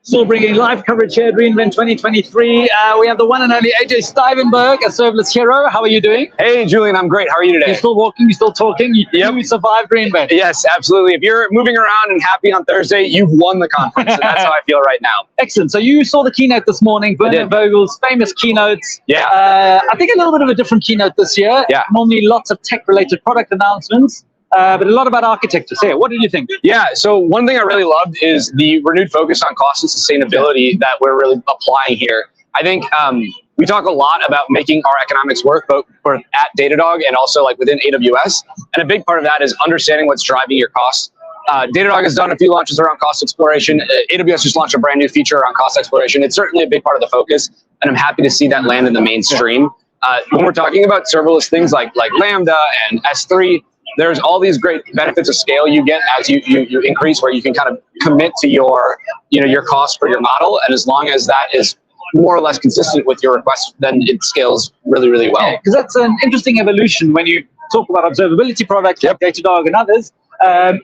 Still bringing live coverage here at reInvent 2023. We have the one and only AJ Steynberg, a serverless hero. How are you doing? Hey, Julian, I'm great. How are you today? You're still walking, you're still talking. You survived reInvent. Yes, absolutely. If you're moving around and happy on Thursday, you've won the conference. And that's how I feel right now. Excellent. So you saw the keynote this morning, Bernard Vogel's famous keynotes. Yeah. I think a little bit of a different keynote this year. Yeah. Normally lots of tech-related product announcements. But a lot about architecture. So what did you think? Yeah, so one thing I really loved is the renewed focus on cost and sustainability that we're really applying here. I think we talk a lot about making our economics work, both at Datadog and also like within AWS. And a big part of that is understanding what's driving your costs. Datadog has done a few launches around cost exploration. AWS just launched a brand new feature around cost exploration. It's certainly a big part of the focus, and I'm happy to see that land in the mainstream. When we're talking about serverless things like Lambda and S3, there's all these great benefits of scale you get as you increase, where you can kind of commit to your cost for your model, and as long as that is more or less consistent with your request, then it scales really, really well. Yeah, because that's an interesting evolution when you talk about observability products like Datadog and others.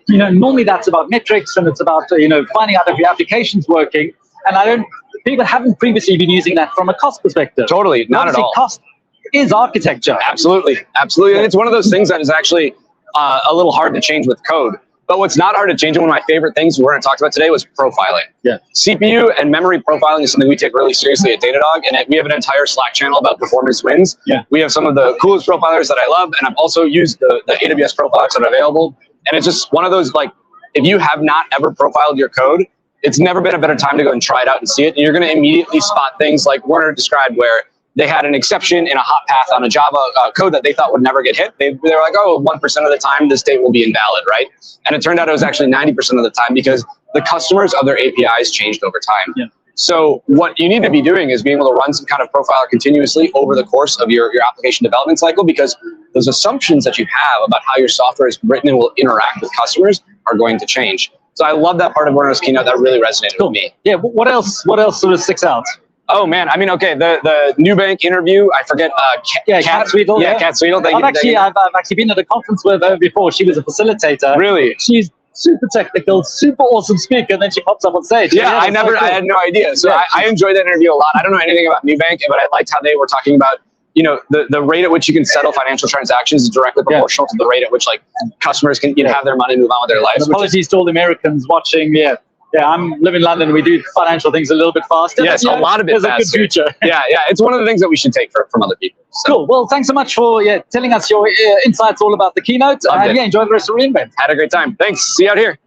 Normally that's about metrics and it's about finding out if your application's working. And people haven't previously been using that from a cost perspective. Totally, not at all. Cost is architecture. Absolutely, absolutely, and it's one of those things that is actually a little hard to change with code. But what's not hard to change, and one of my favorite things we're going to talk about today was profiling. Yeah. CPU and memory profiling is something we take really seriously at Datadog, and we have an entire Slack channel about performance wins. Yeah. We have some of the coolest profilers that I love, and I've also used the AWS profilers that are available. And it's just one of those, like, if you have not ever profiled your code, it's never been a better time to go and try it out and see it. And you're going to immediately spot things like Werner described, where they had an exception in a hot path on a Java code that they thought would never get hit. They were like, oh, 1% of the time this state will be invalid, right? And it turned out it was actually 90% of the time because the customers of their APIs changed over time. Yeah. So what you need to be doing is being able to run some kind of profiler continuously over the course of your application development cycle, because those assumptions that you have about how your software is written and will interact with customers are going to change. So I love that part of Werner's keynote. That really resonated with me. Yeah. What else sort of sticks out? Oh man, I mean, okay, the Nubank interview, I forget, Kat Sweetle. Yeah, Kat Sweetle. I've actually been at a conference with her before. She was a facilitator. Really? She's super technical, super awesome speaker, and then she pops up on stage. Yeah, I had no idea. So yeah. I enjoyed that interview a lot. I don't know anything about Nubank, but I liked how they were talking about, the rate at which you can settle financial transactions is directly proportional to the rate at which like customers can have their money and move on with their lives. Apologies to all the Americans watching. Yeah, I live in London. We do financial things a little bit faster. Yes, a lot of it faster. There's a good future. Yeah, it's one of the things that we should take from other people. So. Cool. Well, thanks so much for telling us your insights all about the keynote. And enjoy the rest of reInvent. Had a great time. Thanks. See you out here.